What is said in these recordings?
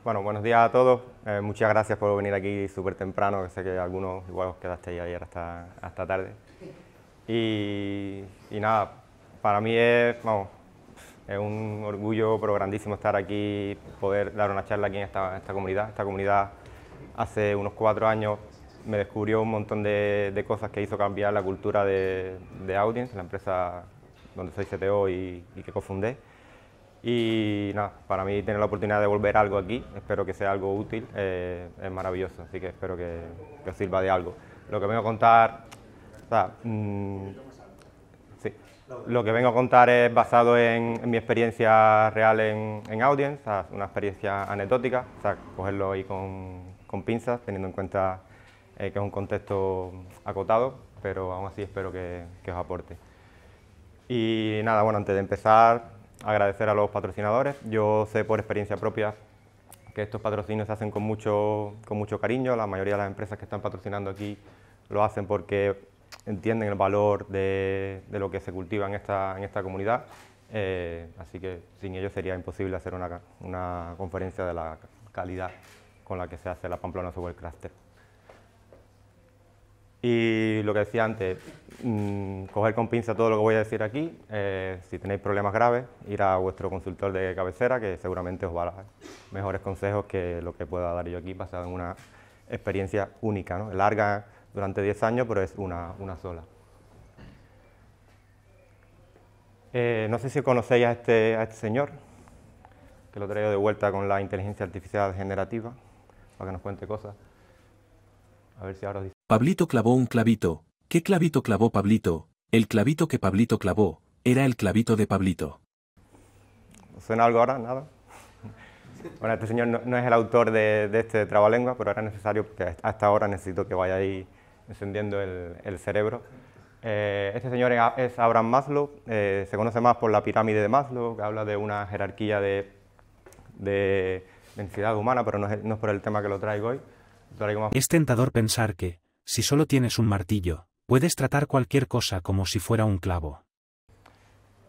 Bueno, buenos días a todos. Muchas gracias por venir aquí súper temprano, que sé que algunos igual os quedasteis ayer hasta tarde. Y nada, para mí es un orgullo pero grandísimo estar aquí, poder dar una charla aquí en esta comunidad. Esta comunidad hace unos 4 años me descubrió un montón de cosas que hizo cambiar la cultura de Audience, la empresa donde soy CTO y que cofundé. Y nada, para mí tener la oportunidad de volver algo aquí, espero que sea algo útil, es maravilloso, así que espero que os sirva de algo. Lo que vengo a contar, o sea, sí, lo que vengo a contar es basado en mi experiencia real en Audience, o sea, una experiencia anecdótica, o sea, cogerlo ahí con pinzas, teniendo en cuenta que es un contexto acotado, pero aún así espero que os aporte. Y nada, bueno, antes de empezar, agradecer a los patrocinadores. Yo sé por experiencia propia que estos patrocinios se hacen con mucho cariño. La mayoría de las empresas que están patrocinando aquí lo hacen porque entienden el valor de lo que se cultiva en esta comunidad. Así que sin ellos sería imposible hacer una conferencia de la calidad con la que se hace la Pamplona Software Cluster. Y lo que decía antes, coger con pinza todo lo que voy a decir aquí. Si tenéis problemas graves, ir a vuestro consultor de cabecera, que seguramente os va a dar mejores consejos que lo que pueda dar yo aquí, basado en una experiencia única, ¿no? Larga durante 10 años, pero es una sola. No sé si conocéis a este señor, que lo traigo de vuelta con la inteligencia artificial generativa, para que nos cuente cosas. A ver si ahora os dice. Pablito clavó un clavito. ¿Qué clavito clavó Pablito? El clavito que Pablito clavó era el clavito de Pablito. ¿Os suena algo ahora? ¿Nada? Bueno, este señor no es el autor de este trabalengua, pero era necesario porque hasta ahora necesito que vayáis encendiendo el cerebro. Este señor es Abraham Maslow, se conoce más por la pirámide de Maslow, que habla de una jerarquía de densidad humana, pero no es por el tema que lo traigo hoy. Es tentador pensar que, si solo tienes un martillo, puedes tratar cualquier cosa como si fuera un clavo.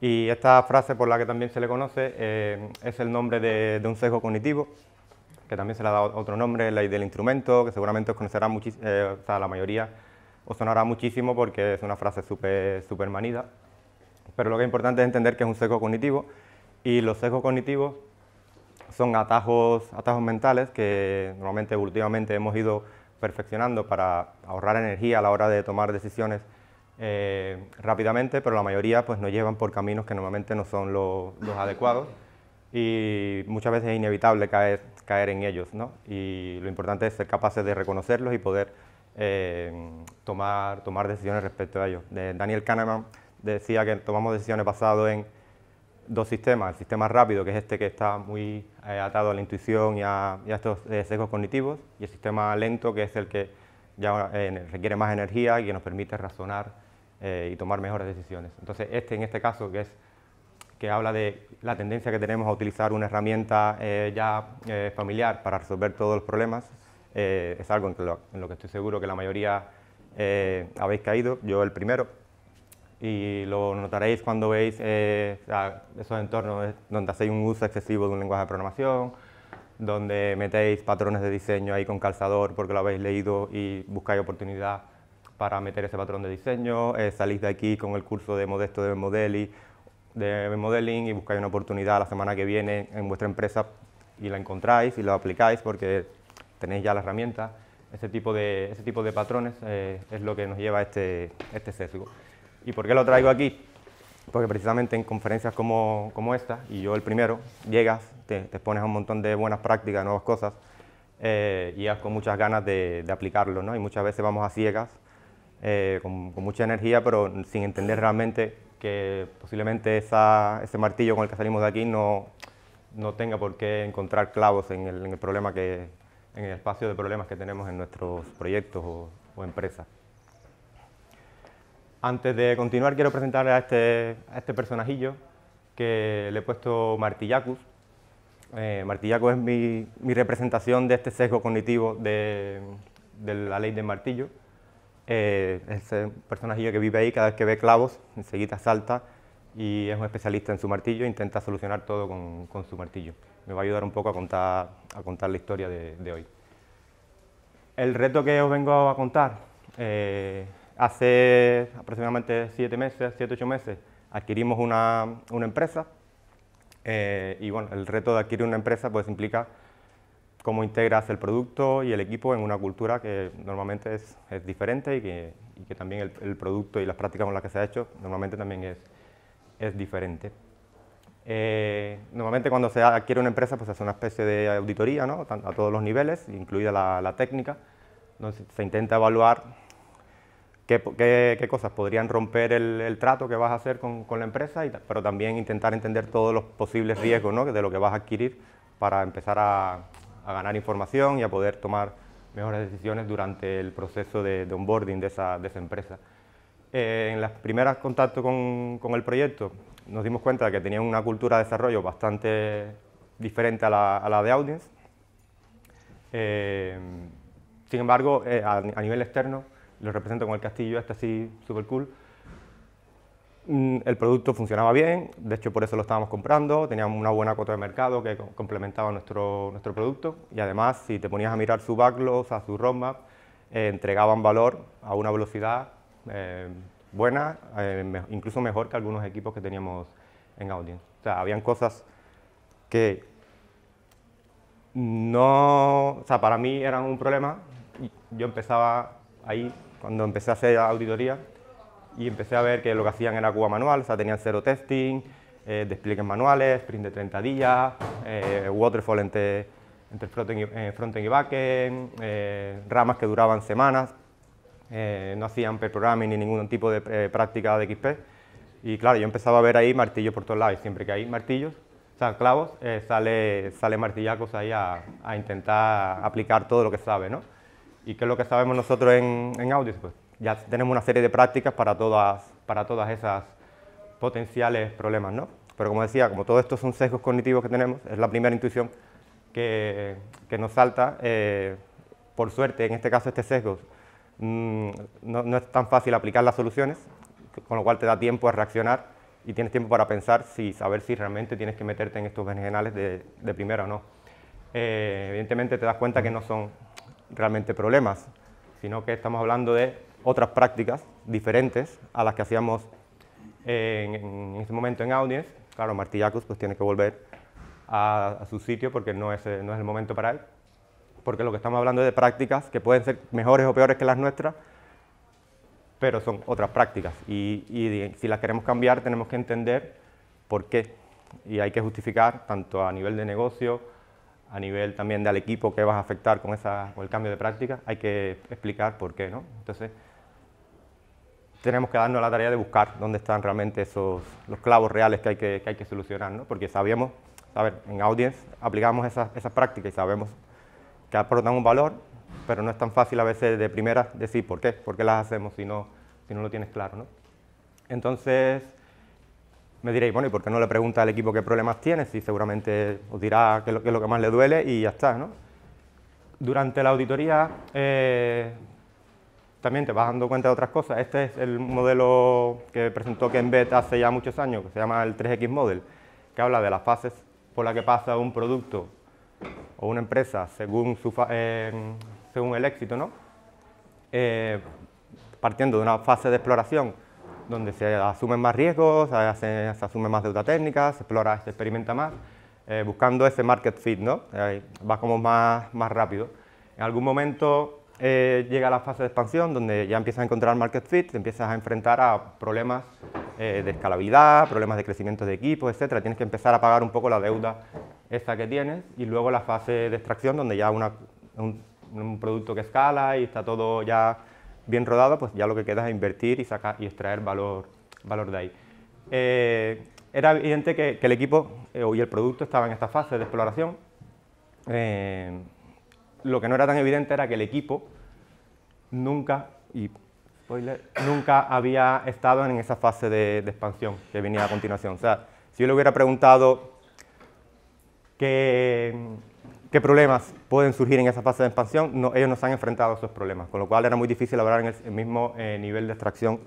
Y esta frase por la que también se le conoce es el nombre de un sesgo cognitivo, que también se le ha dado otro nombre, ley del instrumento, que seguramente os conocerá muchísimo, o sea, la mayoría os sonará muchísimo porque es una frase súper manida. Pero lo que es importante es entender que es un sesgo cognitivo, y los sesgos cognitivos son atajos mentales que normalmente evolutivamente hemos ido perfeccionando para ahorrar energía a la hora de tomar decisiones rápidamente, pero la mayoría pues nos llevan por caminos que normalmente no son los adecuados, y muchas veces es inevitable caer en ellos, ¿no? Y lo importante es ser capaces de reconocerlos y poder tomar decisiones respecto a ellos. Daniel Kahneman decía que tomamos decisiones basadas en dos sistemas: el sistema rápido, que es este que está muy atado a la intuición y a estos sesgos cognitivos, y el sistema lento, que es el que ya requiere más energía y que nos permite razonar y tomar mejores decisiones. Entonces, en este caso, que habla de la tendencia que tenemos a utilizar una herramienta familiar para resolver todos los problemas, es algo en lo que estoy seguro que la mayoría habéis caído, yo el primero. Y lo notaréis cuando veis esos entornos donde hacéis un uso excesivo de un lenguaje de programación, donde metéis patrones de diseño ahí con calzador porque lo habéis leído y buscáis oportunidad para meter ese patrón de diseño, salís de aquí con el curso de Modesto de modeling y buscáis una oportunidad la semana que viene en vuestra empresa y la encontráis y lo aplicáis porque tenéis ya la herramienta. Ese tipo de patrones es lo que nos lleva a este sesgo. ¿Y por qué lo traigo aquí? Porque precisamente en conferencias como esta, y yo el primero, llegas, te expones a un montón de buenas prácticas, de nuevas cosas, y llegas con muchas ganas de aplicarlo, ¿no? Y muchas veces vamos a ciegas, con mucha energía, pero sin entender realmente que posiblemente ese martillo con el que salimos de aquí no tenga por qué encontrar clavos en el problema en el espacio de problemas que tenemos en nuestros proyectos o empresas. Antes de continuar, quiero presentar a este personajillo que le he puesto Martillacus. Martillacus es mi representación de este sesgo cognitivo de la ley del martillo. Es un personajillo que vive ahí, cada vez que ve clavos, enseguida salta y es un especialista en su martillo e intenta solucionar todo con su martillo. me va a ayudar un poco a contar la historia de hoy. El reto que os vengo a contar, hace aproximadamente 7-8 meses, adquirimos una empresa y bueno, el reto de adquirir una empresa pues implica cómo integras el producto y el equipo en una cultura que normalmente es diferente y que también el producto y las prácticas con las que se ha hecho normalmente también es diferente. Normalmente cuando se adquiere una empresa pues se hace una especie de auditoría, ¿no? A todos los niveles, incluida la técnica, donde se intenta evaluar qué cosas podrían romper el trato que vas a hacer con la empresa, pero también intentar entender todos los posibles riesgos, ¿no? De lo que vas a adquirir para empezar a ganar información y a poder tomar mejores decisiones durante el proceso de onboarding de esa empresa. En los primeros contactos con el proyecto nos dimos cuenta de que tenían una cultura de desarrollo bastante diferente a la de Audience. Sin embargo, a nivel externo, lo represento con el castillo este así súper cool. El producto funcionaba bien, de hecho por eso lo estábamos comprando, teníamos una buena cuota de mercado que complementaba nuestro producto y además si te ponías a mirar su backlog, a su roadmap, entregaban valor a una velocidad buena, incluso mejor que algunos equipos que teníamos en Audience. O sea, habían cosas que no, o sea, para mí eran un problema. Yo empezaba ahí, cuando empecé a hacer auditoría, y empecé a ver que lo que hacían era Cuba manual, o sea, tenían cero testing, despliegues manuales, sprint de 30 días, waterfall entre frontend y backend, ramas que duraban semanas, no hacían pair programming ni ningún tipo de práctica de XP. Y claro, yo empezaba a ver ahí martillos por todos lados, y siempre que hay martillos, o sea, clavos, sale martillacos ahí a intentar aplicar todo lo que sabe, ¿no? ¿Y qué es lo que sabemos nosotros en Audience? Pues ya tenemos una serie de prácticas para todas esas potenciales problemas, ¿no? Pero como decía, como todo esto son sesgos cognitivos que tenemos, es la primera intuición que nos salta. Por suerte, en este caso, este sesgo no es tan fácil aplicar las soluciones, con lo cual te da tiempo a reaccionar y tienes tiempo para pensar saber si realmente tienes que meterte en estos berenjenales de primera o no. Evidentemente te das cuenta que no son realmente problemas, sino que estamos hablando de otras prácticas diferentes a las que hacíamos en ese momento en Audience. Claro, Martillacus pues tiene que volver a su sitio porque no es el momento para él, porque lo que estamos hablando es de prácticas que pueden ser mejores o peores que las nuestras, pero son otras prácticas y si las queremos cambiar tenemos que entender por qué y hay que justificar tanto a nivel de negocio, a nivel también del equipo que vas a afectar con el cambio de práctica, hay que explicar por qué, ¿no? Entonces, tenemos que darnos la tarea de buscar dónde están realmente los clavos reales que hay que solucionar, ¿no? Porque sabíamos, a ver, en Audience aplicamos esas prácticas y sabemos que aportan un valor, pero no es tan fácil a veces de primera decir por qué las hacemos si no lo tienes claro, ¿no? Entonces, me diréis, bueno, ¿y por qué no le preguntas al equipo qué problemas tiene? Si seguramente os dirá qué es lo que más le duele y ya está, ¿no? Durante la auditoría también te vas dando cuenta de otras cosas. Este es el modelo que presentó Kenbet hace ya muchos años, que se llama el 3X Model, que habla de las fases por las que pasa un producto o una empresa según el éxito, ¿no? Partiendo de una fase de exploración, donde se asumen más riesgos, se asume más deuda técnica, se explora, se experimenta más, buscando ese market fit, ¿no? Va como más rápido. En algún momento llega la fase de expansión, donde ya empiezas a encontrar market fit, te empiezas a enfrentar a problemas de escalabilidad, problemas de crecimiento de equipos, etcétera. Tienes que empezar a pagar un poco la deuda esa que tienes, y luego la fase de extracción, donde ya un producto que escala y está todo ya bien rodado, pues ya lo que queda es invertir y sacar y extraer valor de ahí. Era evidente que el equipo y el producto estaban en esta fase de exploración. Lo que no era tan evidente era que el equipo nunca había estado en esa fase de expansión que venía a continuación. O sea, si yo le hubiera preguntado qué problemas pueden surgir en esa fase de expansión, ellos no se han enfrentado a esos problemas, con lo cual era muy difícil hablar en el mismo nivel de extracción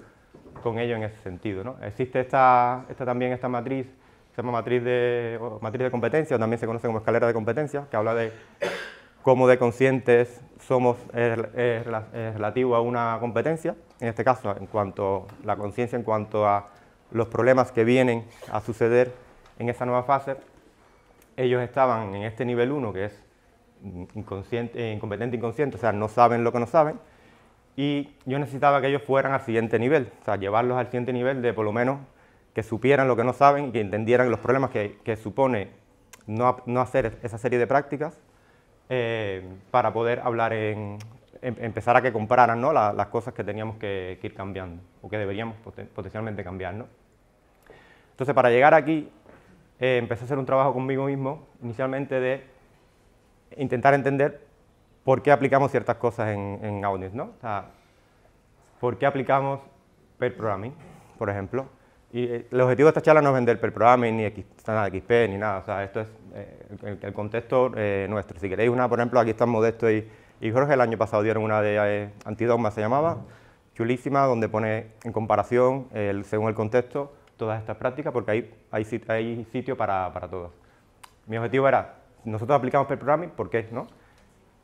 con ellos en ese sentido, ¿no? Existe también esta matriz se llama matriz de competencia, o también se conoce como escalera de competencia, que habla de cómo de conscientes somos relativo a una competencia, en este caso, en cuanto a la conciencia, en cuanto a los problemas que vienen a suceder en esa nueva fase. Ellos estaban en este nivel 1, que es incompetente inconsciente, o sea, no saben lo que no saben, y yo necesitaba que ellos fueran al siguiente nivel, o sea, llevarlos al siguiente nivel de por lo menos que supieran lo que no saben y que entendieran los problemas que supone no hacer esa serie de prácticas para poder hablar empezar a que compararan, ¿no?, las cosas que teníamos que ir cambiando o que deberíamos potencialmente cambiar, ¿no? Entonces, para llegar aquí, empecé a hacer un trabajo conmigo mismo, inicialmente de intentar entender por qué aplicamos ciertas cosas en Audience, ¿no? O sea, por qué aplicamos pair programming, por ejemplo. Y el objetivo de esta charla no es vender pair programming, ni nada XP, ni nada. O sea, esto es el contexto nuestro. Si queréis una, por ejemplo, aquí están Modesto y Jorge, el año pasado dieron una de Antidogma, se llamaba, chulísima, donde pone en comparación, según el contexto, todas estas prácticas, porque hay sitio para todas. Mi objetivo era, nosotros aplicamos pair programming, ¿por qué? ¿No?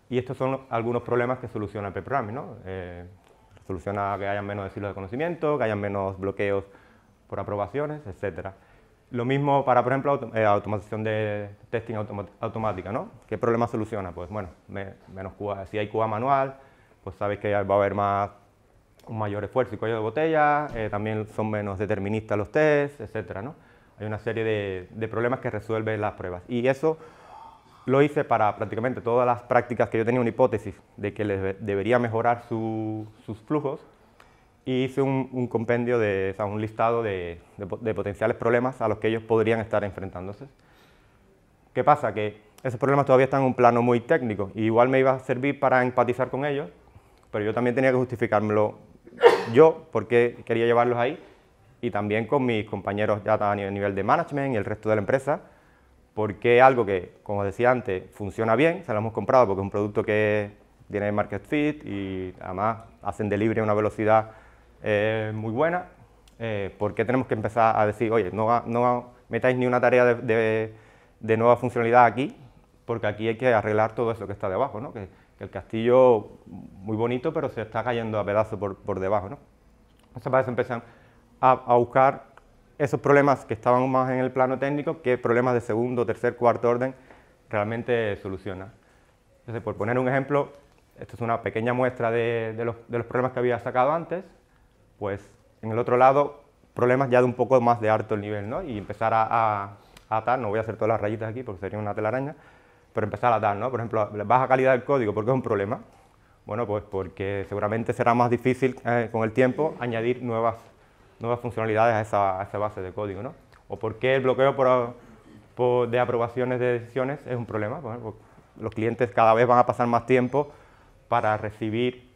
Y estos son algunos problemas que soluciona el pair programming, ¿no? Soluciona que haya menos silos de conocimiento, que haya menos bloqueos por aprobaciones, etc. Lo mismo para, por ejemplo, automatización de testing automática, ¿no? ¿Qué problema soluciona? Pues bueno, menos QA. Si hay QA manual, pues sabéis que va a haber un mayor esfuerzo y cuello de botella, también son menos deterministas los tests, etc., ¿no? Hay una serie de problemas que resuelven las pruebas. Y eso lo hice para prácticamente todas las prácticas que yo tenía una hipótesis de que les debería mejorar sus flujos, y hice un compendio, o sea, un listado de potenciales problemas a los que ellos podrían estar enfrentándose. ¿Qué pasa? Que esos problemas todavía están en un plano muy técnico, y igual me iba a servir para empatizar con ellos, pero yo también tenía que justificármelo yo, porque quería llevarlos ahí, y también con mis compañeros ya a nivel de management y el resto de la empresa, porque algo que, como decía antes, funciona bien, se lo hemos comprado porque es un producto que tiene market fit y además hacen delivery a una velocidad muy buena. ¿Por qué tenemos que empezar a decir, oye, no metáis ni una tarea de nueva funcionalidad aquí, porque aquí hay que arreglar todo eso que está debajo, ¿no? Que el castillo, muy bonito, pero se está cayendo a pedazos por debajo, ¿no? Entonces, para eso empiezan a buscar esos problemas que estaban más en el plano técnico, que problemas de segundo, tercer, cuarto orden realmente soluciona. Entonces, por poner un ejemplo, esto es una pequeña muestra de los problemas que había sacado antes, pues en el otro lado, problemas ya de un poco más de alto nivel, ¿no? Y empezar a atar, no voy a hacer todas las rayitas aquí porque sería una telaraña, pero empezar a atar, ¿no? Por ejemplo, baja calidad del código, ¿por qué es un problema? Bueno, pues porque seguramente será más difícil con el tiempo añadir nuevas funcionalidades a esa base de código, ¿no? O por qué el bloqueo de aprobaciones de decisiones es un problema. Bueno, pues los clientes cada vez van a pasar más tiempo para recibir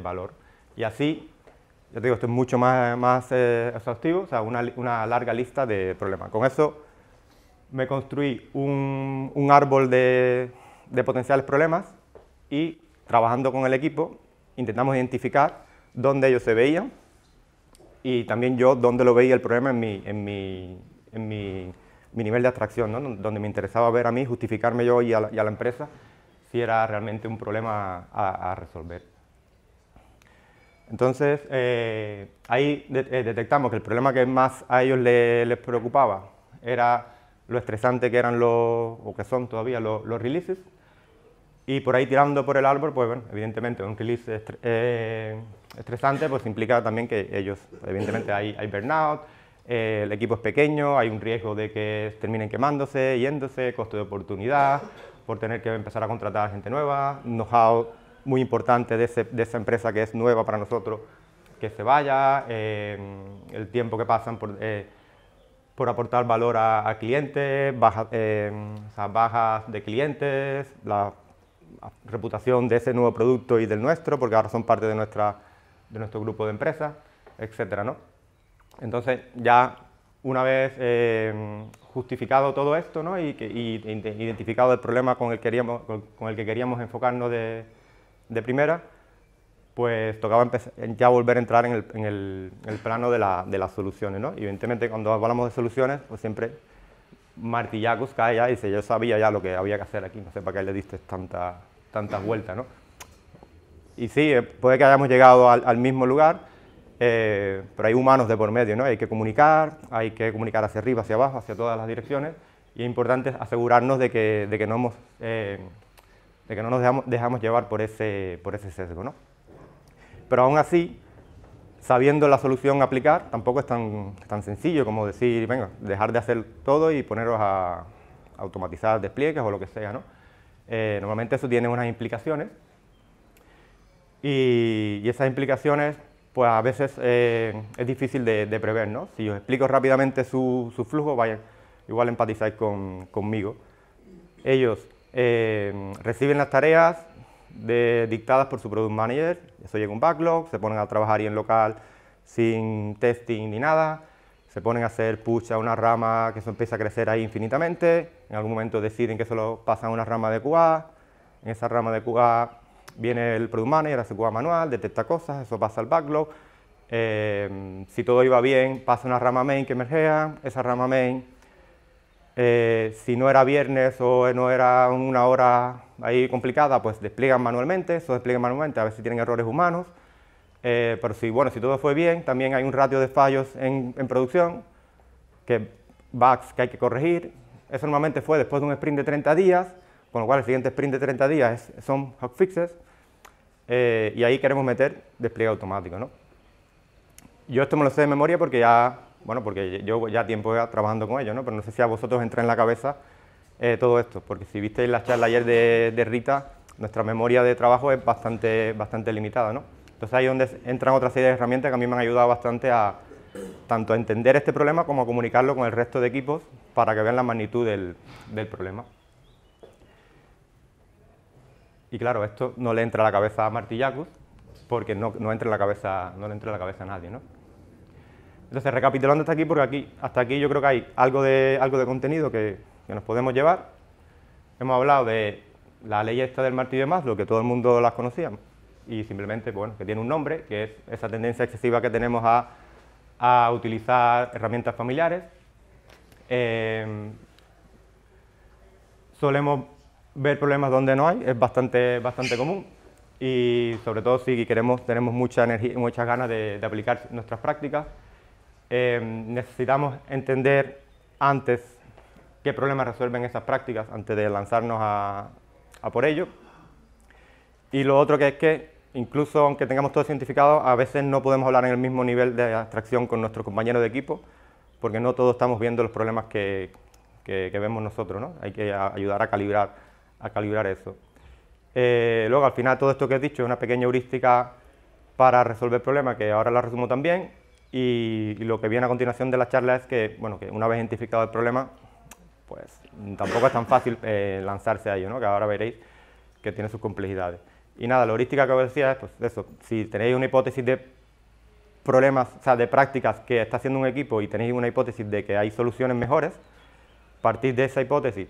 valor. Y así, ya te digo, esto es mucho más exhaustivo, o sea, una larga lista de problemas. Con eso me construí un árbol de potenciales problemas y, trabajando con el equipo, intentamos identificar dónde ellos se veían y también yo dónde lo veía el problema en mi nivel de abstracción, ¿no? Donde me interesaba ver a mí, justificarme yo y a la empresa si era realmente un problema a resolver. Entonces, ahí detectamos que el problema que más a ellos les preocupaba era lo estresante que eran o que son todavía los releases, y por ahí tirando por el árbol, pues bueno, evidentemente un release estresante pues implica también que ellos, evidentemente hay burnout, el equipo es pequeño, hay un riesgo de que terminen quemándose, yéndose, costo de oportunidad, por tener que empezar a contratar gente nueva, know-how muy importante de esa empresa que es nueva para nosotros, que se vaya, el tiempo que pasan por aportar valor a clientes, bajas de clientes, la reputación de ese nuevo producto y del nuestro, porque ahora son parte de nuestro grupo de empresas, etcétera, ¿no? Entonces, ya una vez justificado todo esto, ¿no? y identificado el problema con el que queríamos enfocarnos de primera, pues tocaba ya volver a entrar en el plano de las soluciones, ¿no? Y evidentemente cuando hablamos de soluciones, pues siempre martillacos cae ya y dice, yo sabía ya lo que había que hacer aquí, no sé para qué le diste tantas vueltas, ¿no? Y sí, puede que hayamos llegado al mismo lugar, pero hay humanos de por medio, ¿no? Hay que comunicar hacia arriba, hacia abajo, hacia todas las direcciones, y es importante asegurarnos de que no nos dejamos llevar por ese sesgo, ¿no? Pero aún así, sabiendo la solución a aplicar, tampoco es tan sencillo como decir, venga, dejar de hacer todo y poneros a automatizar despliegues o lo que sea, ¿no? Normalmente eso tiene unas implicaciones, y esas implicaciones, pues a veces es difícil de prever, ¿no? Si os explico rápidamente su flujo, igual empatizáis conmigo. Ellos reciben las tareas dictadas por su Product Manager, eso llega un backlog, se ponen a trabajar ahí en local sin testing ni nada, se ponen a hacer push a una rama que eso empieza a crecer ahí infinitamente, en algún momento deciden que eso lo pasan a una rama de QA, en esa rama de QA viene el Product Manager, hace QA manual, detecta cosas, eso pasa al backlog, si todo iba bien pasa a una rama main que emergea, esa rama main si no era viernes o no era una hora ahí complicada, pues despliegan manualmente, eso despliegan manualmente, a ver si tienen errores humanos, pero si todo fue bien, también hay un ratio de fallos en producción, bugs que hay que corregir, eso normalmente fue después de un sprint de 30 días, con lo cual el siguiente sprint de 30 días son hotfixes, y ahí queremos meter despliegue automático, ¿no? Yo esto me lo sé de memoria porque porque yo ya tiempo trabajando con ello, ¿no? Pero no sé si a vosotros entra en la cabeza todo esto, porque si visteis la charla ayer de Rita, nuestra memoria de trabajo es bastante limitada, ¿no? Entonces ahí es donde entran otra serie de herramientas que a mí me han ayudado bastante tanto a entender este problema como a comunicarlo con el resto de equipos para que vean la magnitud del problema. Y claro, esto no le entra a la cabeza a Martillacus, porque no entra en la cabeza a nadie, ¿no? Entonces, recapitulando hasta aquí, porque hasta aquí yo creo que hay algo de contenido que nos podemos llevar. Hemos hablado de la ley esta del martillo de Maslow, que todo el mundo las conocía, y simplemente, que tiene un nombre, que es esa tendencia excesiva que tenemos a utilizar herramientas familiares. Solemos ver problemas donde no hay, es bastante común, y sobre todo si tenemos mucha energía y muchas ganas de aplicar nuestras prácticas. Necesitamos entender antes qué problemas resuelven esas prácticas antes de lanzarnos a por ello. Y lo otro que es que, incluso aunque tengamos todo cientificado, a veces no podemos hablar en el mismo nivel de abstracción con nuestros compañeros de equipo, porque no todos estamos viendo los problemas que vemos nosotros, ¿no? Hay que ayudar a calibrar eso. Luego, al final, todo esto que he dicho es una pequeña heurística para resolver problemas, que ahora la resumo también. Y lo que viene a continuación de la charla es que una vez identificado el problema, pues tampoco es tan fácil lanzarse a ello, ¿no? Que ahora veréis que tiene sus complejidades. Y nada, la heurística que os decía es, pues eso, si tenéis una hipótesis de problemas, o sea, de prácticas que está haciendo un equipo y tenéis una hipótesis de que hay soluciones mejores, partís de esa hipótesis,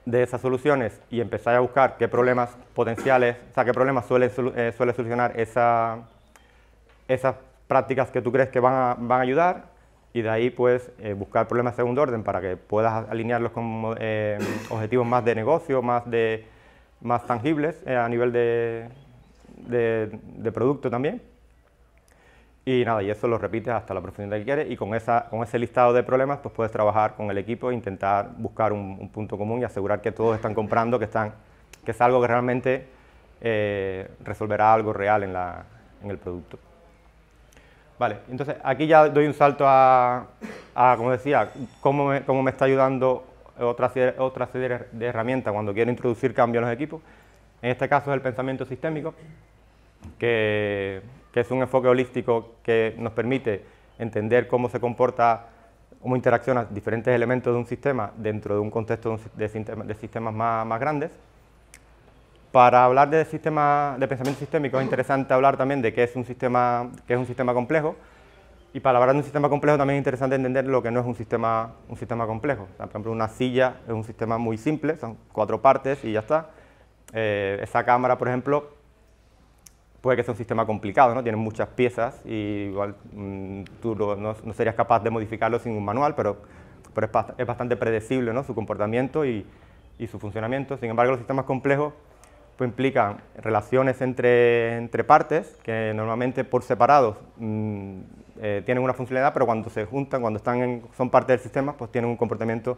de esas soluciones y empezáis a buscar qué problemas potenciales, o sea, qué problemas suele solucionar esas prácticas que tú crees que van a ayudar, y de ahí pues buscar problemas de segundo orden para que puedas alinearlos con objetivos más de negocio, más tangibles a nivel de producto también. Y nada, y eso lo repites hasta la profundidad que quieres, y con ese listado de problemas pues puedes trabajar con el equipo e intentar buscar un punto común y asegurar que todos están comprando, que es algo que realmente resolverá algo real en el producto. Vale, entonces aquí ya doy un salto como decía, cómo me está ayudando otra serie de herramientas cuando quiero introducir cambios en los equipos. En este caso es el pensamiento sistémico, que es un enfoque holístico que nos permite entender cómo se comporta, cómo interaccionan diferentes elementos de un sistema dentro de un contexto de sistemas más grandes. Para hablar de pensamiento sistémico es interesante hablar también de qué es un sistema complejo, y para hablar de un sistema complejo también es interesante entender lo que no es un sistema complejo. Por ejemplo, una silla es un sistema muy simple, son 4 partes y ya está. Esa cámara, por ejemplo, puede que sea un sistema complicado, ¿no? Tiene muchas piezas y igual tú no serías capaz de modificarlo sin un manual, pero es bastante predecible, ¿no? Su comportamiento y su funcionamiento. Sin embargo, los sistemas complejos pues, implican relaciones entre partes que normalmente por separados tienen una funcionalidad, pero cuando se juntan, cuando son parte del sistema, pues tienen un comportamiento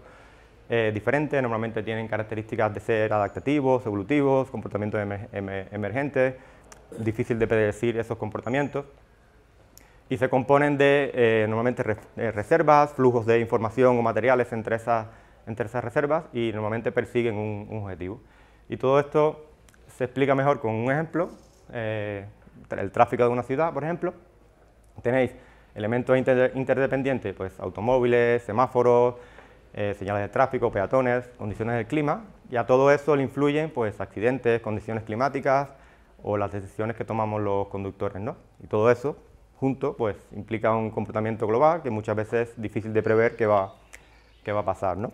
diferente. Normalmente tienen características de ser adaptativos, evolutivos, comportamientos emergentes, difícil de predecir esos comportamientos, y se componen de normalmente reservas, flujos de información o materiales entre esas reservas, y normalmente persiguen un objetivo. Y todo esto se explica mejor con un ejemplo, el tráfico de una ciudad, por ejemplo. Tenéis elementos interdependientes, pues automóviles, semáforos, señales de tráfico, peatones, condiciones del clima, y a todo eso le influyen pues accidentes, condiciones climáticas o las decisiones que tomamos los conductores, ¿no? Y todo eso junto pues implica un comportamiento global que muchas veces es difícil de prever qué va a pasar, ¿no?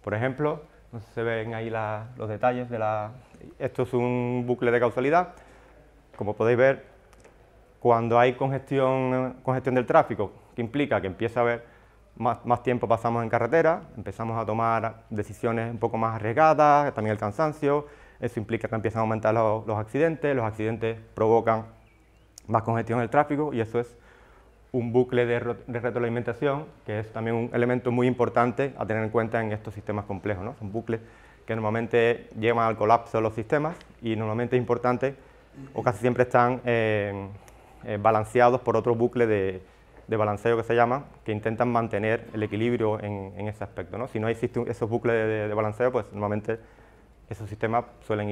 Por ejemplo, no sé si se ven ahí los detalles de esto es un bucle de causalidad. Como podéis ver, cuando hay congestión del tráfico, que implica que empieza a haber más tiempo pasamos en carretera, empezamos a tomar decisiones un poco más arriesgadas, también el cansancio, eso implica que empiezan a aumentar los accidentes provocan más congestión del tráfico, y eso es un bucle de retroalimentación, que es también un elemento muy importante a tener en cuenta en estos sistemas complejos, ¿no? Son bucles que normalmente llevan al colapso de los sistemas, y normalmente es importante, o casi siempre están balanceados por otro bucle de balanceo que se llama, que intentan mantener el equilibrio en ese aspecto, ¿no? Si no existen esos bucles de balanceo, pues normalmente esos sistemas suelen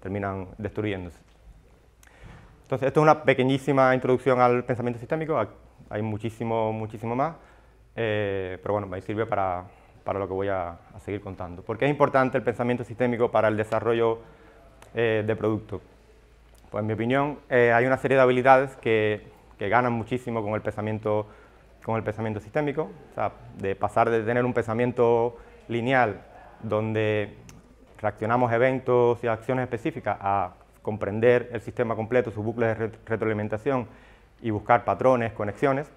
terminan destruyéndose. Entonces, esto es una pequeñísima introducción al pensamiento sistémico, hay muchísimo más, pero bueno, me sirve para lo que voy a seguir contando. ¿Por qué es importante el pensamiento sistémico para el desarrollo de productos? Pues en mi opinión, hay una serie de habilidades que ganan muchísimo con el pensamiento sistémico, o sea, de pasar de tener un pensamiento lineal donde reaccionamos a eventos y acciones específicas a comprender el sistema completo, sus bucles de retroalimentación y buscar patrones, conexiones.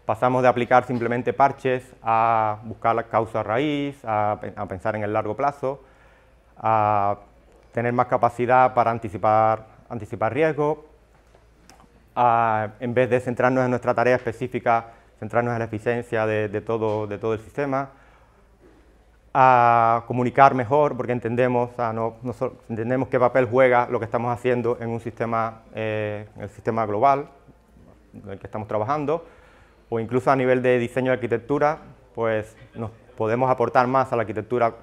Pasamos de aplicar simplemente parches a buscar la causa raíz, a pensar en el largo plazo, a tener más capacidad para anticipar riesgos, en vez de centrarnos en nuestra tarea específica, centrarnos en la eficiencia de todo el sistema, a comunicar mejor, porque entendemos qué papel juega lo que estamos haciendo en un sistema, el sistema global en el que estamos trabajando, o incluso a nivel de diseño de arquitectura, pues nos podemos aportar más a la arquitectura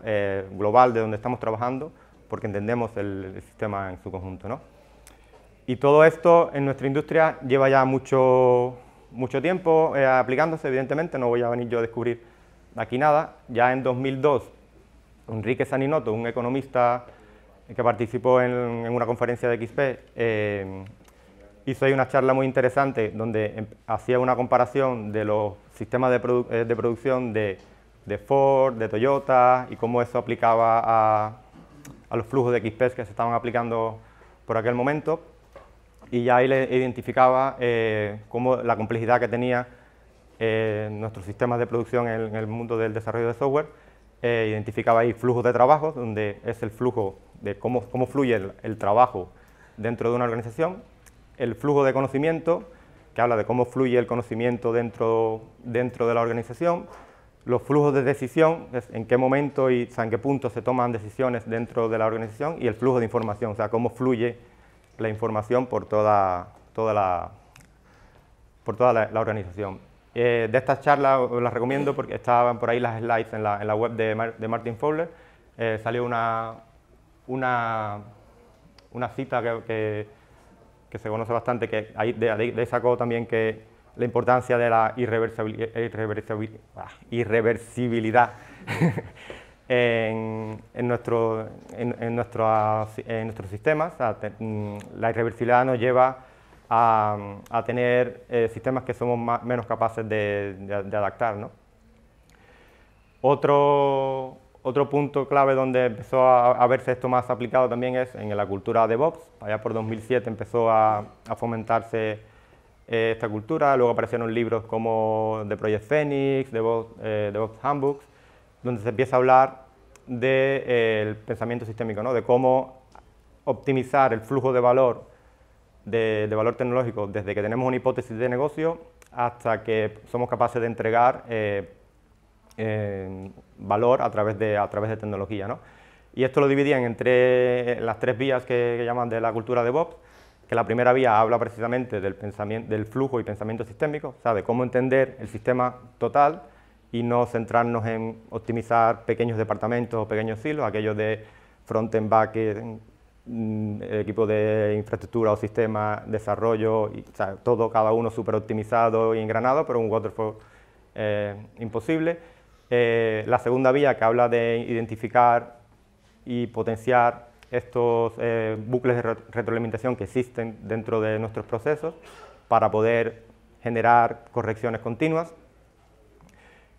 global de donde estamos trabajando, porque entendemos el sistema en su conjunto, ¿no? Y todo esto en nuestra industria lleva ya mucho tiempo aplicándose, evidentemente, no voy a venir yo a descubrir aquí nada. Ya en 2002, Enrique Saninotto, un economista que participó en una conferencia de XP, hizo ahí una charla muy interesante donde hacía una comparación de los sistemas de producción de Ford, de Toyota, y cómo eso aplicaba a los flujos de XP que se estaban aplicando por aquel momento, y ya ahí le identificaba cómo la complejidad que tenía nuestros sistemas de producción en el mundo del desarrollo de software. Identificaba ahí flujos de trabajo, donde es el flujo de cómo fluye el trabajo dentro de una organización, el flujo de conocimiento, que habla de cómo fluye el conocimiento dentro de la organización, los flujos de decisión, en qué momento y en qué punto se toman decisiones dentro de la organización, y el flujo de información, o sea, cómo fluye la información por toda la organización. De estas charlas os las recomiendo porque estaban por ahí las slides en la web de Martin Fowler. Salió una cita que se conoce bastante, que de ahí sacó también que la importancia de la irreversibilidad en nuestros sistemas. O sea, la irreversibilidad nos lleva a tener sistemas que somos menos capaces de adaptar, ¿no? Otro Otro punto clave donde empezó a verse esto más aplicado también es en la cultura DevOps. Allá por 2007 empezó a fomentarse esta cultura, luego aparecieron libros como The Project Phoenix, DevOps Handbooks, donde se empieza a hablar del pensamiento sistémico, ¿no? De cómo optimizar el flujo de valor, de valor tecnológico desde que tenemos una hipótesis de negocio hasta que somos capaces de entregar valor a través de tecnología, ¿no? Y esto lo dividían entre las tres vías que llaman de la cultura DevOps, que la primera vía habla precisamente del flujo y pensamiento sistémico, o sea, de cómo entender el sistema total y no centrarnos en optimizar pequeños departamentos o pequeños silos, aquellos de front-end, back-end, equipo de infraestructura o sistema, desarrollo, y, o sea, todo, cada uno súper optimizado y engranado, pero un waterfall imposible. La segunda vía, que habla de identificar y potenciar estos bucles de retroalimentación que existen dentro de nuestros procesos para poder generar correcciones continuas.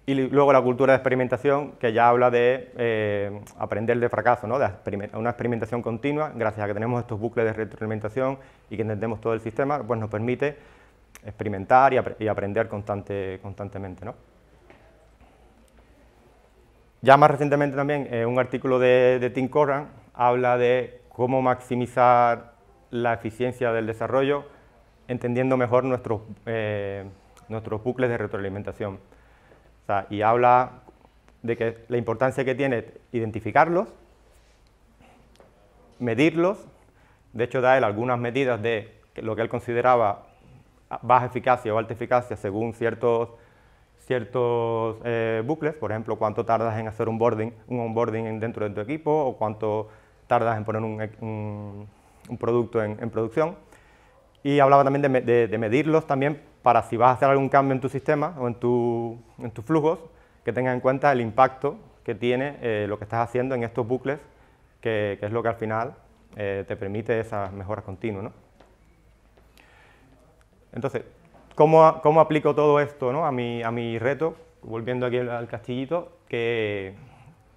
Y luego la cultura de experimentación, que ya habla de aprender de fracaso, ¿no? De una experimentación continua, gracias a que tenemos estos bucles de retroalimentación y que entendemos todo el sistema, pues nos permite experimentar y aprender constantemente, ¿no? Ya más recientemente también, un artículo de Tim Corran habla de cómo maximizar la eficiencia del desarrollo entendiendo mejor nuestros bucles de retroalimentación. O sea, y habla de que la importancia que tiene identificarlos, medirlos. De hecho, da él algunas medidas de lo que él consideraba baja eficacia o alta eficacia según ciertos bucles, por ejemplo, cuánto tardas en hacer un onboarding dentro de tu equipo o cuánto tardas en poner un producto en producción. Y hablaba también de medirlos también para si vas a hacer algún cambio en tu sistema o en tus flujos, que tengas en cuenta el impacto que tiene lo que estás haciendo en estos bucles, que es lo que al final te permite esas mejoras continuas, ¿no? Entonces, ¿cómo aplico todo esto, ¿no? a mi reto? Volviendo aquí al castillito, que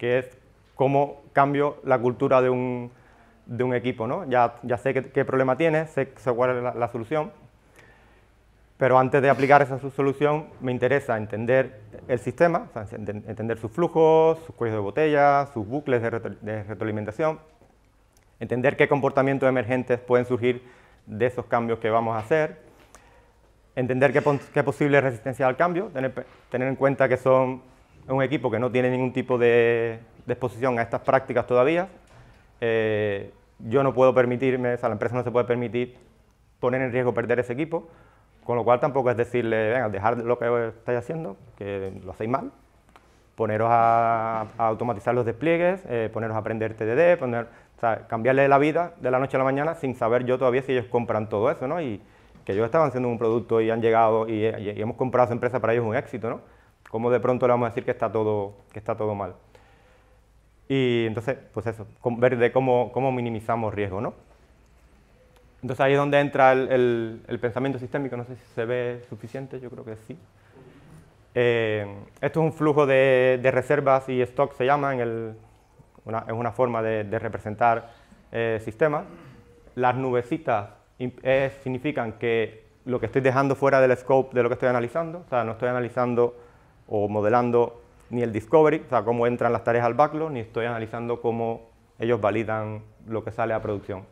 es cómo cambio la cultura de un equipo, ¿no? Ya sé qué problema tiene, sé cuál es la solución, pero antes de aplicar esa solución me interesa entender el sistema, o sea, entender sus flujos, sus cuellos de botella, sus bucles de retroalimentación, entender qué comportamientos emergentes pueden surgir de esos cambios que vamos a hacer, entender qué posible resistencia al cambio, tener en cuenta que son un equipo que no tiene ningún tipo de exposición a estas prácticas todavía. Yo no puedo permitirme, o sea, la empresa no se puede permitir poner en riesgo perder ese equipo, con lo cual tampoco es decirle, venga, dejad lo que estáis haciendo, que lo hacéis mal, poneros a automatizar los despliegues, poneros a aprender TDD, o sea, cambiarle la vida de la noche a la mañana sin saber yo todavía si ellos compran todo eso, ¿no? Y que ellos estaban haciendo un producto y han llegado y hemos comprado esa empresa, para ellos es un éxito, ¿no? ¿Cómo de pronto le vamos a decir que está todo mal? Y entonces, pues eso, ver de cómo minimizamos riesgo, ¿no? Entonces ahí es donde entra el pensamiento sistémico, no sé si se ve suficiente, yo creo que sí. Esto es un flujo de reservas y stock, se llama, es una forma de representar sistemas. Las nubecitas significan que lo que estoy dejando fuera del scope de lo que estoy analizando, o sea, no estoy analizando o modelando ni el discovery, o sea, cómo entran las tareas al backlog, ni estoy analizando cómo ellos validan lo que sale a producción.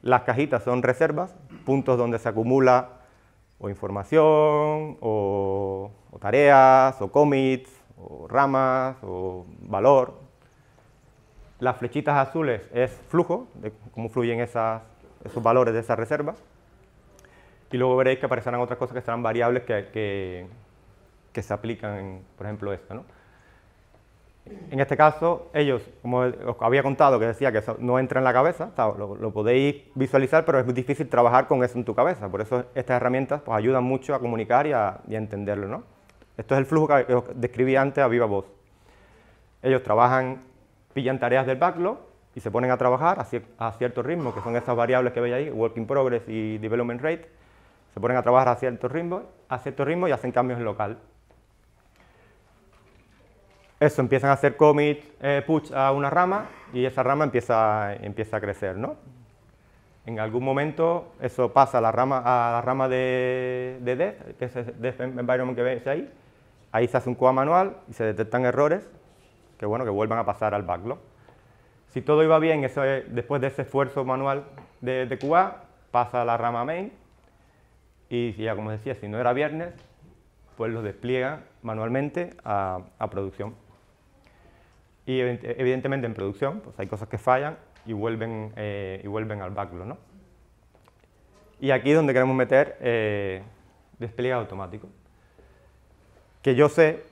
Las cajitas son reservas, puntos donde se acumula o información, o tareas, o commits, o ramas, o valor. Las flechitas azules es flujo, de cómo fluyen esos valores de esas reservas. Y luego veréis que aparecerán otras cosas que serán variables que se aplican en, por ejemplo, esto, ¿no? En este caso, ellos, como os había contado, que decía que eso no entra en la cabeza, lo podéis visualizar, pero es muy difícil trabajar con eso en tu cabeza. Por eso estas herramientas pues, ayudan mucho a comunicar y a entenderlo, ¿no? Esto es el flujo que os describí antes a viva voz. Ellos pillan tareas del backlog y se ponen a trabajar a cierto ritmo, que son estas variables que veis ahí, work in progress y development rate. Se ponen a trabajar a cierto ritmo y hacen cambios en local. Eso, empiezan a hacer commit push a una rama y esa rama empieza a crecer, ¿no? En algún momento eso pasa a la rama de dev, que es el dev environment que veis ahí. Ahí se hace un QA manual y se detectan errores que, bueno, que vuelvan a pasar al backlog. Si todo iba bien, después de ese esfuerzo manual de QA, pasa a la rama main y ya, como decía, si no era viernes, pues lo despliega manualmente a producción. Y evidentemente en producción pues hay cosas que fallan y vuelven al backlog, ¿no? Y aquí es donde queremos meter despliegue automático. Que yo sé,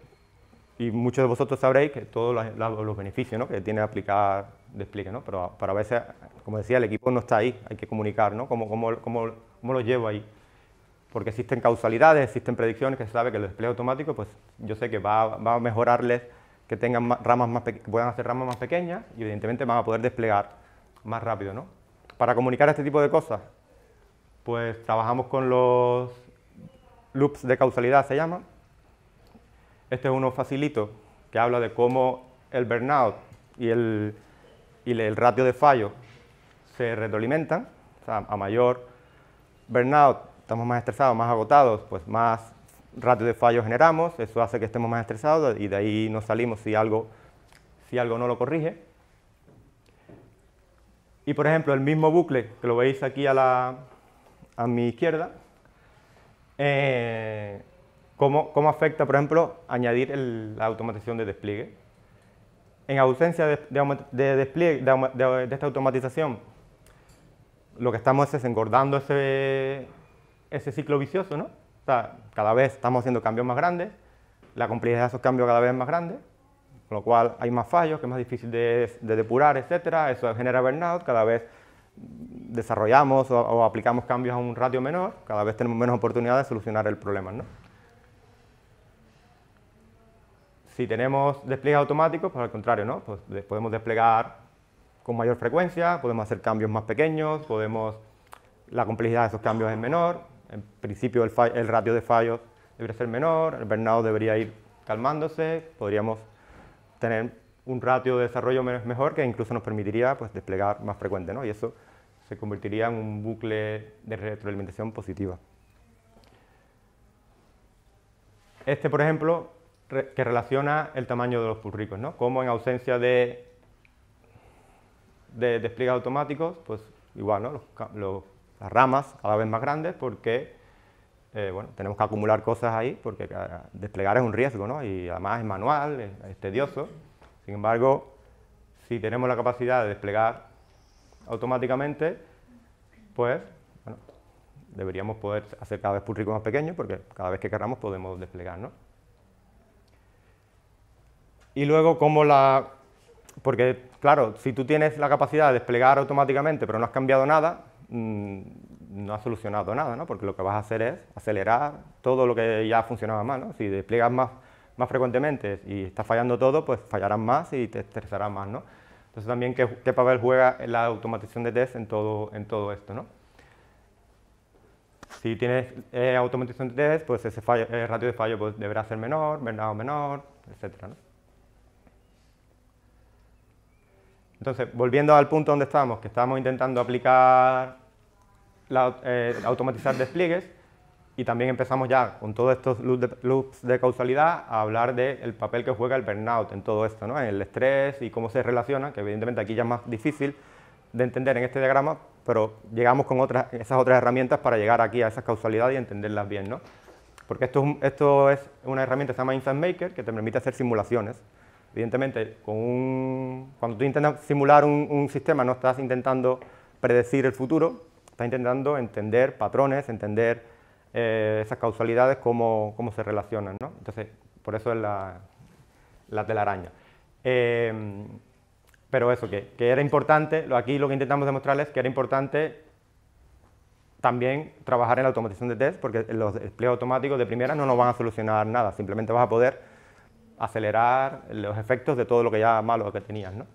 y muchos de vosotros sabréis, que todos los beneficios, ¿no?, que tiene aplicar despliegue, ¿no? Pero a veces, como decía, el equipo no está ahí, hay que comunicar, ¿no? ¿Cómo lo llevo ahí? Porque existen causalidades, existen predicciones que se sabe que el despliegue automático, pues yo sé que va a mejorarles que tengan que puedan hacer ramas más pequeñas y evidentemente van a poder desplegar más rápido, ¿no? Para comunicar este tipo de cosas, pues trabajamos con los loops de causalidad, se llama. Este es uno facilito que habla de cómo el burnout y el ratio de fallo se retroalimentan. O sea, a mayor burnout, estamos más estresados, más agotados, pues más ratio de fallo generamos, eso hace que estemos más estresados y de ahí nos salimos si algo no lo corrige. Y por ejemplo, el mismo bucle, que lo veis aquí a mi izquierda, ¿cómo afecta, por ejemplo, añadir la automatización de despliegue? En ausencia de despliegue, de esta automatización, lo que estamos es engordando ese ciclo vicioso, ¿no? O sea, cada vez estamos haciendo cambios más grandes, la complejidad de esos cambios cada vez es más grande, con lo cual hay más fallos, que es más difícil de depurar, etcétera. Eso genera burnout, cada vez desarrollamos o aplicamos cambios a un ratio menor, cada vez tenemos menos oportunidad de solucionar el problema, ¿no? Si tenemos despliegue automático, pues al contrario, ¿no? Pues podemos desplegar con mayor frecuencia, podemos hacer cambios más pequeños, la complejidad de esos cambios es menor. En principio el ratio de fallos debería ser menor, el burnout debería ir calmándose, podríamos tener un ratio de desarrollo mejor que incluso nos permitiría pues, desplegar más frecuente, ¿no? Y eso se convertiría en un bucle de retroalimentación positiva. Este, por ejemplo, que relaciona el tamaño de los pull requests, ¿no? Como en ausencia de despliegues automáticos, pues igual, ¿no? Las ramas cada vez más grandes porque bueno, tenemos que acumular cosas ahí porque desplegar es un riesgo, ¿no? Y además es manual, es tedioso. Sin embargo, si tenemos la capacidad de desplegar automáticamente, pues bueno, deberíamos poder hacer cada vez pull requests más pequeños porque cada vez que queramos podemos desplegar, ¿no? Y luego porque claro, si tú tienes la capacidad de desplegar automáticamente pero no has cambiado nada, no has solucionado nada, ¿no? Porque lo que vas a hacer es acelerar todo lo que ya funcionaba mal, ¿no? Si despliegas más frecuentemente y está fallando todo, pues fallarán más y te estresarán más, ¿no? Entonces también qué papel juega la automatización de test en todo esto, ¿no? Si tienes automatización de test, pues ese ratio de fallo pues, deberá ser menor, menor, etcétera, ¿no? Entonces, volviendo al punto donde estábamos, que estábamos intentando aplicar automatizar despliegues y también empezamos ya con todos estos loops de causalidad a hablar del papel que juega el burnout en todo esto, ¿no? En el estrés y cómo se relaciona, que evidentemente aquí ya es más difícil de entender en este diagrama, pero llegamos con esas otras herramientas para llegar aquí a esas causalidades y entenderlas bien, ¿no? Porque esto es una herramienta que se llama Insight Maker que te permite hacer simulaciones. Evidentemente, cuando tú intentas simular un sistema, no estás intentando predecir el futuro, estás intentando entender patrones, entender esas causalidades, cómo se relacionan, ¿no? Entonces, por eso es la telaraña. Pero eso, que era importante, aquí lo que intentamos demostrarles es que era importante también trabajar en la automatización de test, porque los despliegues automáticos de primera no nos van a solucionar nada, simplemente vas a poder acelerar los efectos de todo lo que ya malo que tenías, ¿no?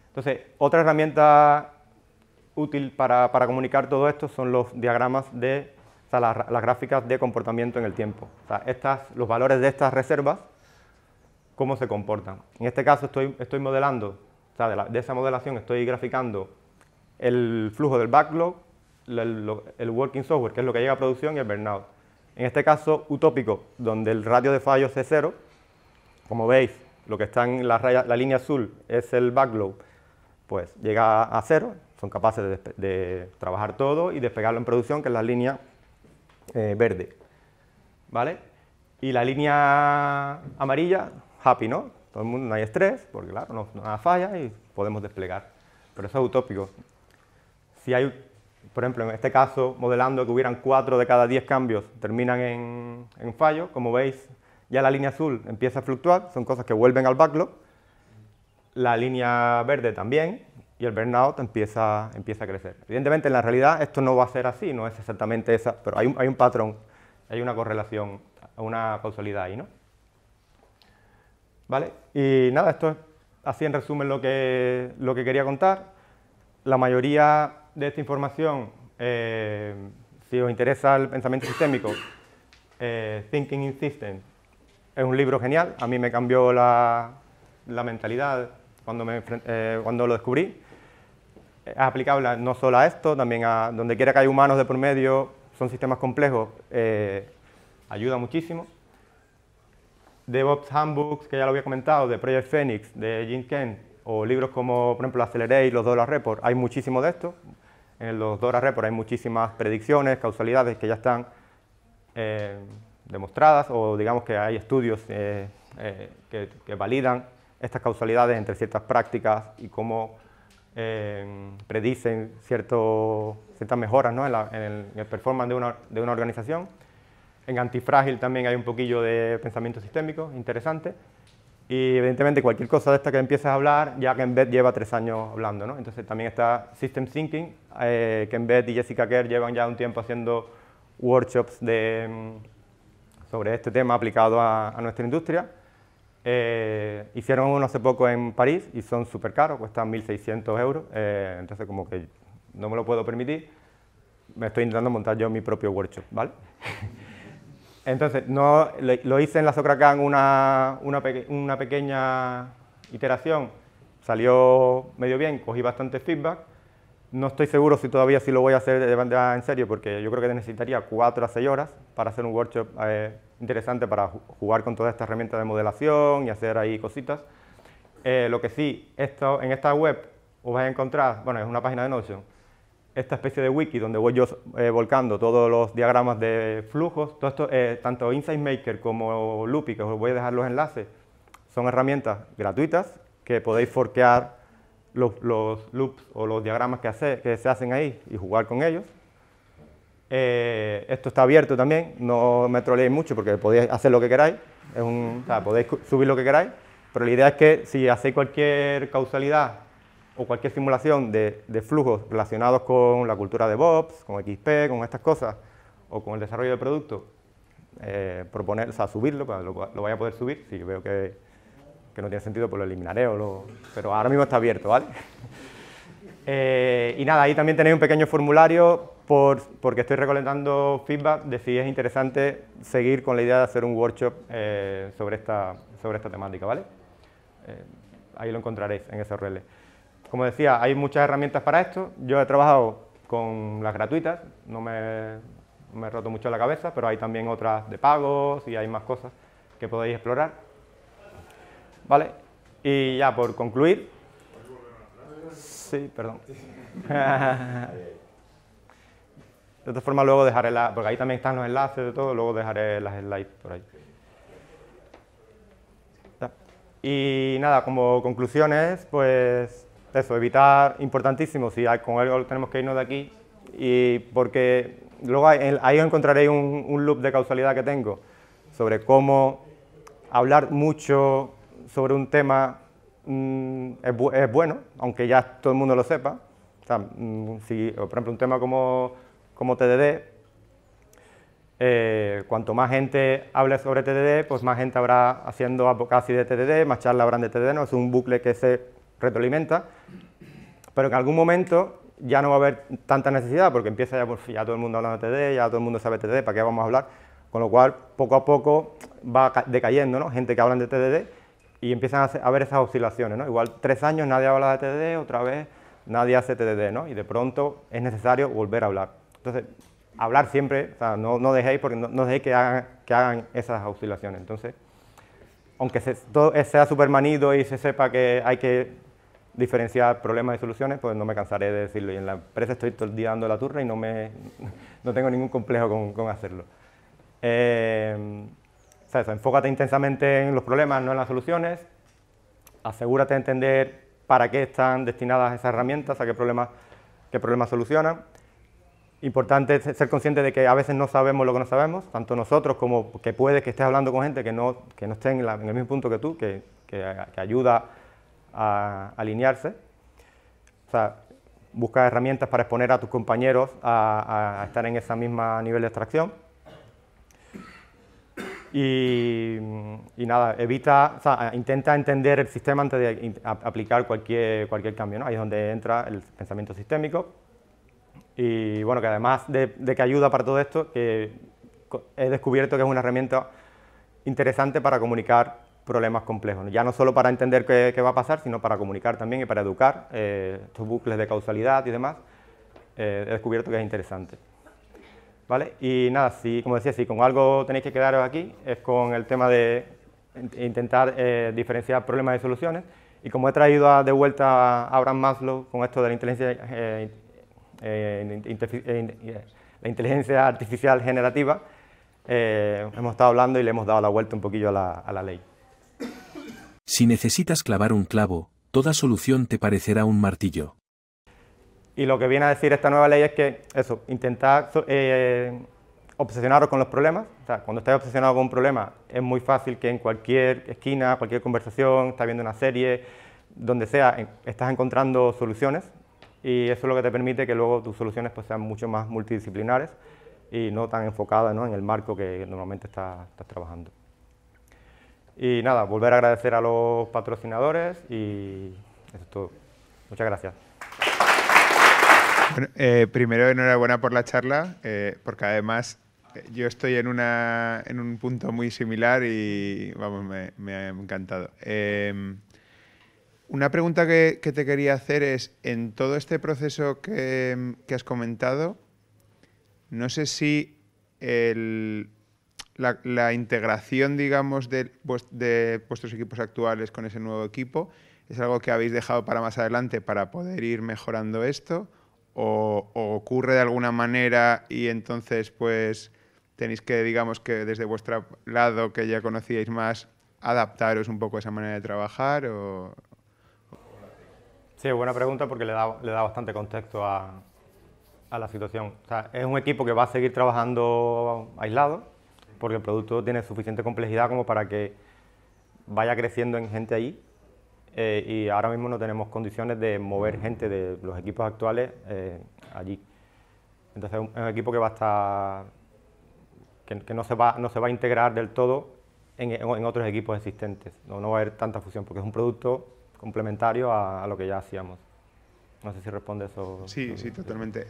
Entonces, otra herramienta útil para comunicar todo esto son los diagramas o sea, las gráficas de comportamiento en el tiempo. O sea, los valores de estas reservas cómo se comportan. En este caso estoy modelando, o sea, de esa modelación estoy graficando el flujo del backlog, el working software, que es lo que llega a producción, y el burnout. En este caso utópico, donde el ratio de fallos es 0, como veis, lo que está en la línea azul es el backlog, pues llega a 0, son capaces de trabajar todo y despegarlo en producción, que es la línea verde, ¿vale? Y la línea amarilla, happy, ¿no? Todo el mundo, no hay estrés, porque claro, no nada falla y podemos desplegar. Pero eso es utópico. Si hay, por ejemplo, en este caso, modelando que hubieran 4 de cada 10 cambios terminan en fallo, como veis, ya la línea azul empieza a fluctuar, son cosas que vuelven al backlog, la línea verde también, y el burnout empieza a crecer. Evidentemente, en la realidad esto no va a ser así, no es exactamente esa, pero hay un patrón, hay una correlación, una causalidad ahí, ¿no? ¿Vale? Y nada, esto es así en resumen lo que quería contar. La mayoría de esta información, si os interesa el pensamiento sistémico, Thinking in Systems es un libro genial, a mí me cambió la mentalidad cuando lo descubrí. Es aplicable no solo a esto, también a donde quiera que haya humanos de por medio, son sistemas complejos, ayuda muchísimo. DevOps Handbooks, que ya lo había comentado, de Project Phoenix, de Jim Kent, o libros como, por ejemplo, Accelerate y los Dollar Report, hay muchísimo de esto. En los Dollar Report hay muchísimas predicciones, causalidades que ya están demostradas, o digamos que hay estudios que validan estas causalidades entre ciertas prácticas y cómo predicen ciertas mejoras, ¿no? en el performance de una organización. En Antifrágil también hay un poquillo de pensamiento sistémico interesante. Y evidentemente cualquier cosa de esta que empieces a hablar, ya que Embed lleva 3 años hablando, ¿no? Entonces también está System Thinking, que Embed y Jessica Kerr llevan ya un tiempo haciendo workshops sobre este tema aplicado a nuestra industria. Hicieron uno hace poco en París y son súper caros, cuestan 1.600 euros, entonces como que no me lo puedo permitir, me estoy intentando montar yo mi propio workshop, ¿vale? Entonces, lo hice en la Socracan una pequeña iteración, salió medio bien, cogí bastante feedback. No estoy seguro si todavía lo voy a hacer de manera en serio, porque yo creo que necesitaría 4 a 6 horas para hacer un workshop interesante para jugar con todas estas herramientas de modelación y hacer ahí cositas. Lo que sí, en esta web os vais a encontrar, bueno, es una página de Notion, esta especie de wiki donde voy yo volcando todos los diagramas de flujos. Todo esto, tanto Insight Maker como Loopy, que os voy a dejar los enlaces, son herramientas gratuitas que podéis forkear los loops o los diagramas que se hacen ahí y jugar con ellos. Esto está abierto también, no me troleéis mucho porque podéis hacer lo que queráis, o sea, podéis subir lo que queráis, pero la idea es que si hacéis cualquier causalidad o cualquier simulación de flujos relacionados con la cultura de DevOps, con XP, con estas cosas, o con el desarrollo de producto, o sea, subirlo, pues lo voy a poder subir. Si veo que no tiene sentido, pues lo eliminaré, pero ahora mismo está abierto, ¿vale? Y nada, ahí también tenéis un pequeño formulario porque estoy recolectando feedback de si es interesante seguir con la idea de hacer un workshop sobre esta temática, ¿vale? Ahí lo encontraréis en ese URL. Como decía, hay muchas herramientas para esto. Yo he trabajado con las gratuitas, no me he roto mucho la cabeza, pero hay también otras de pagos y hay más cosas que podéis explorar. ¿Vale? Y ya por concluir... Sí, perdón. De todas formas, luego dejaré porque ahí también están los enlaces de todo, luego dejaré las slides por ahí. Y nada, como conclusiones, pues eso, evitar, importantísimo, si con algo tenemos que irnos de aquí, y porque luego ahí encontraréis un loop de causalidad que tengo sobre cómo hablar mucho sobre un tema es bueno, aunque ya todo el mundo lo sepa. O sea, si, por ejemplo, un tema como TDD, cuanto más gente hable sobre TDD, pues más gente habrá haciendo advocacy de TDD, más charlas habrán de TDD, ¿no? Es un bucle que se retroalimenta, pero en algún momento ya no va a haber tanta necesidad, porque empieza ya todo el mundo hablando de TDD, ya todo el mundo sabe TDD, ¿para qué vamos a hablar? Con lo cual, poco a poco va decayendo, ¿no? Gente que habla de TDD, y empiezan a ver esas oscilaciones, ¿no? Igual 3 años nadie habla de TDD, otra vez nadie hace TDD, ¿no? Y de pronto es necesario volver a hablar. Entonces, hablar siempre, o sea, no dejéis, porque no dejéis que hagan esas oscilaciones. Entonces, aunque todo sea súper manido y se sepa que hay que diferenciar problemas y soluciones, pues no me cansaré de decirlo. Y en la empresa estoy todo el día dando la turra y no tengo ningún complejo con hacerlo. O sea, eso, enfócate intensamente en los problemas, no en las soluciones. Asegúrate de entender para qué están destinadas esas herramientas, a qué problemas solucionan. Importante es ser consciente de que a veces no sabemos lo que no sabemos, tanto nosotros como que puede que estés hablando con gente que no esté en el mismo punto que tú, que ayuda a alinearse. O sea, busca herramientas para exponer a tus compañeros a estar en ese mismo nivel de abstracción. Y nada, intenta entender el sistema antes de aplicar cualquier cambio, ¿no? Ahí es donde entra el pensamiento sistémico. Y bueno, que además de que ayuda para todo esto, que he descubierto que es una herramienta interesante para comunicar problemas complejos, ya no solo para entender qué va a pasar, sino para comunicar también y para educar estos bucles de causalidad y demás. He descubierto que es interesante. ¿Vale? Y nada, como decía, si con algo tenéis que quedaros aquí, es con el tema de intentar diferenciar problemas y soluciones. Y como he traído de vuelta a Abraham Maslow con esto de la inteligencia artificial generativa, hemos estado hablando y le hemos dado la vuelta un poquillo a la ley. Si necesitas clavar un clavo, toda solución te parecerá un martillo. Y lo que viene a decir esta nueva ley es que, intentad obsesionaros con los problemas. O sea, cuando estáis obsesionados con un problema, es muy fácil que en cualquier esquina, cualquier conversación, estás viendo una serie, donde sea, estás encontrando soluciones, y eso es lo que te permite que luego tus soluciones pues, sean mucho más multidisciplinares y no tan enfocadas, ¿no?, en el marco que normalmente estás trabajando. Y nada, volver a agradecer a los patrocinadores y eso es todo. Muchas gracias. Bueno, primero, enhorabuena por la charla, porque además yo estoy en un punto muy similar y vamos, me ha encantado. Una pregunta que te quería hacer es, en todo este proceso que has comentado, no sé si la integración, digamos, de vuestros equipos actuales con ese nuevo equipo es algo que habéis dejado para más adelante para poder ir mejorando esto, o ocurre de alguna manera y entonces pues tenéis que, digamos, que desde vuestro lado, que ya conocíais más, adaptaros un poco a esa manera de trabajar. Sí, buena pregunta, porque le da bastante contexto a la situación. O sea, es un equipo que va a seguir trabajando aislado, porque el producto tiene suficiente complejidad como para que vaya creciendo en gente allí. Y ahora mismo no tenemos condiciones de mover gente de los equipos actuales allí. Entonces es un equipo que va a estar, que no se va a integrar del todo en otros equipos existentes. No va a haber tanta fusión, porque es un producto complementario a lo que ya hacíamos. No sé si responde eso. Sí, sí, totalmente.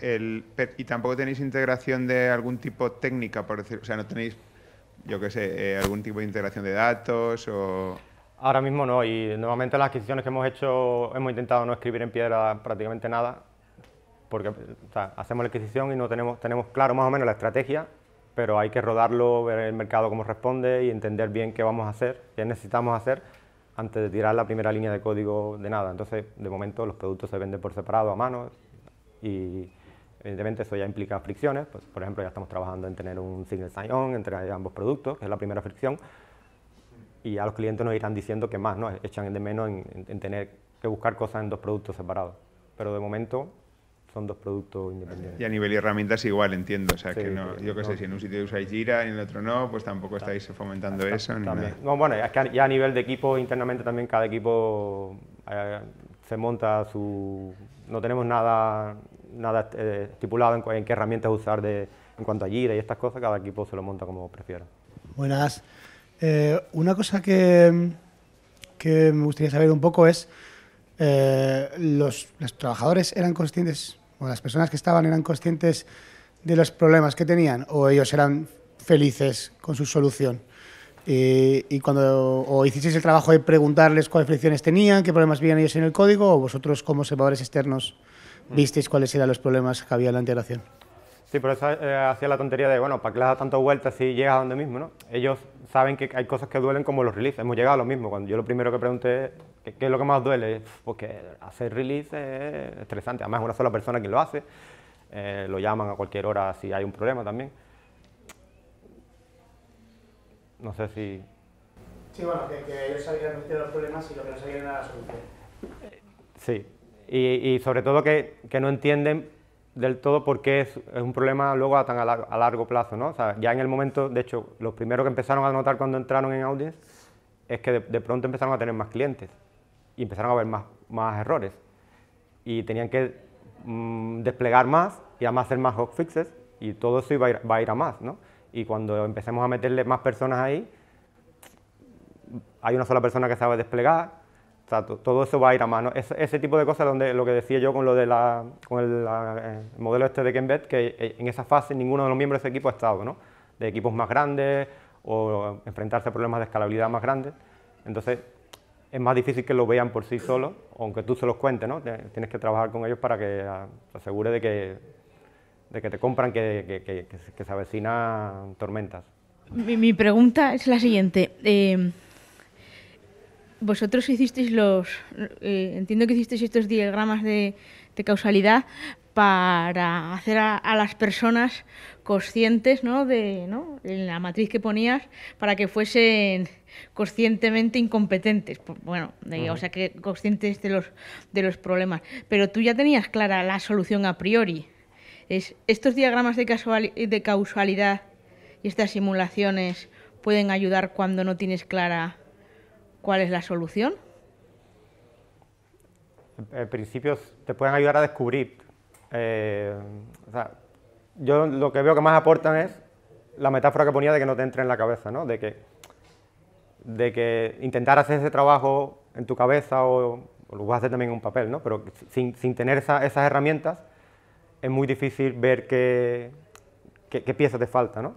¿Y tampoco tenéis integración de algún tipo técnica, por decir? O sea, ¿no tenéis, yo qué sé, algún tipo de integración de datos o...? Ahora mismo no, y normalmente las adquisiciones que hemos hecho hemos intentado no escribir en piedra prácticamente nada, porque o sea, hacemos la adquisición y no tenemos claro más o menos la estrategia, pero hay que rodarlo, ver el mercado cómo responde y entender bien qué vamos a hacer, qué necesitamos hacer antes de tirar la primera línea de código de nada. Entonces, de momento, los productos se venden por separado a mano y evidentemente eso ya implica fricciones. Pues, por ejemplo, ya estamos trabajando en tener un single sign-on entre ambos productos, que es la primera fricción. Y a los clientes nos irán diciendo que más, ¿no? Echan de menos en tener que buscar cosas en dos productos separados. Pero de momento son dos productos independientes. Y a nivel de herramientas igual, entiendo. O sea, sí, que no, yo qué sé, si en un sitio usáis Jira y en el otro no, pues tampoco estáis fomentando eso. Ni nada. No, bueno, es que ya a nivel de equipo, internamente también cada equipo se monta su... No tenemos nada estipulado en qué herramientas usar en cuanto a Jira y estas cosas, cada equipo se lo monta como prefiera. Buenas. Una cosa que me gustaría saber un poco es, ¿los trabajadores eran conscientes, o las personas que estaban eran conscientes de los problemas que tenían, o ellos eran felices con su solución? Y cuando o hicisteis el trabajo de preguntarles cuáles fricciones tenían, qué problemas veían ellos en el código, o vosotros como observadores externos visteis cuáles eran los problemas que había en la integración. Sí, por eso hacía la tontería de, bueno, ¿para qué le das tantas vueltas si llegas a donde mismo, ¿no? Ellos saben que hay cosas que duelen como los releases. Hemos llegado a lo mismo. Cuando yo lo primero que pregunté, ¿qué es lo que más duele? Porque hacer release es estresante. Además, es una sola persona quien lo hace. Lo llaman a cualquier hora si hay un problema también. No sé si... Sí, bueno, que ellos sabían los problemas y lo que no sabían era la solución. Sí, y sobre todo que no entienden del todo por qué es un problema luego tan a largo plazo, ¿no? O sea, ya en el momento, de hecho, los primeros que empezaron a notar cuando entraron en Audience es que de pronto empezaron a tener más clientes y empezaron a haber más errores y tenían que desplegar más y además hacer más hotfixes y todo eso va a ir a más, ¿no? Y cuando empecemos a meterle más personas ahí, hay una sola persona que sabe desplegar, o sea, todo eso va a ir a mano. Ese tipo de cosas, donde lo que decía yo con lo de el modelo este de KenBet, que en esa fase ninguno de los miembros de ese equipo ha estado, ¿no? De equipos más grandes o enfrentarse a problemas de escalabilidad más grandes. Entonces, es más difícil que lo vean por sí solos, aunque tú se los cuentes, ¿no? Tienes que trabajar con ellos para que te asegure de que te compran, que se avecinan tormentas. Mi pregunta es la siguiente. Vosotros hicisteis entiendo que hicisteis estos diagramas de causalidad para hacer a las personas conscientes, ¿no? En la matriz que ponías, para que fuesen conscientemente incompetentes, bueno, o sea, que conscientes de los problemas. Pero tú ya tenías clara la solución a priori. ¿Estos diagramas de causalidad y estas simulaciones pueden ayudar cuando no tienes clara cuál es la solución? En principio te pueden ayudar a descubrir. O sea, yo lo que veo que más aportan es la metáfora que ponía de que no te entre en la cabeza, ¿no? De que intentar hacer ese trabajo en tu cabeza o lo vas a hacer también en un papel, ¿no? Pero sin tener esas herramientas es muy difícil ver qué pieza te falta, ¿no?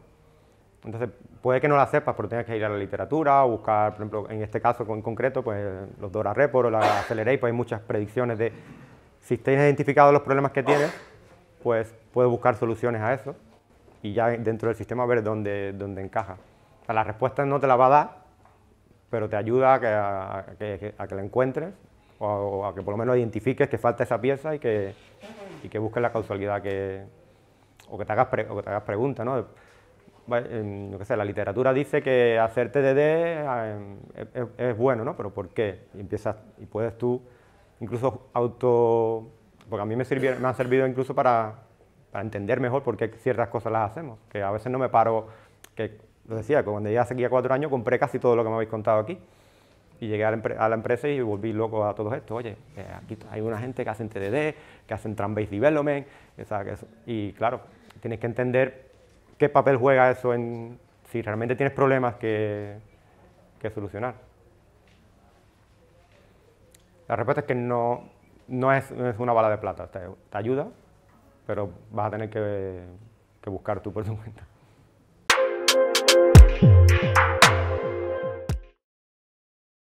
Entonces, puede que no la sepas, pero tienes que ir a la literatura o buscar, por ejemplo, en este caso en concreto, pues los Dora Report o la Accelerate, pues hay muchas predicciones de si tienes identificados los problemas que tienes, pues puedes buscar soluciones a eso y ya dentro del sistema ver dónde encaja. O sea, la respuesta no te la va a dar, pero te ayuda a que la encuentres o a que por lo menos identifiques que falta esa pieza y que busques la causalidad o que te hagas preguntas, ¿no? Yo qué sé, la literatura dice que hacer TDD es bueno, ¿no? Pero ¿por qué? Y puedes tú incluso porque a mí me han servido incluso para entender mejor por qué ciertas cosas las hacemos, que a veces no me paro, que lo decía, que cuando llegué hace 4 años compré casi todo lo que me habéis contado aquí y llegué a la empresa y volví loco a todo esto. Oye, aquí hay una gente que hacen TDD, que hacen Trend-Based Development, y claro, tienes que entender qué papel juega eso si realmente tienes problemas que solucionar. La respuesta es que no es una bala de plata, te ayuda, pero vas a tener que buscar tú por tu cuenta.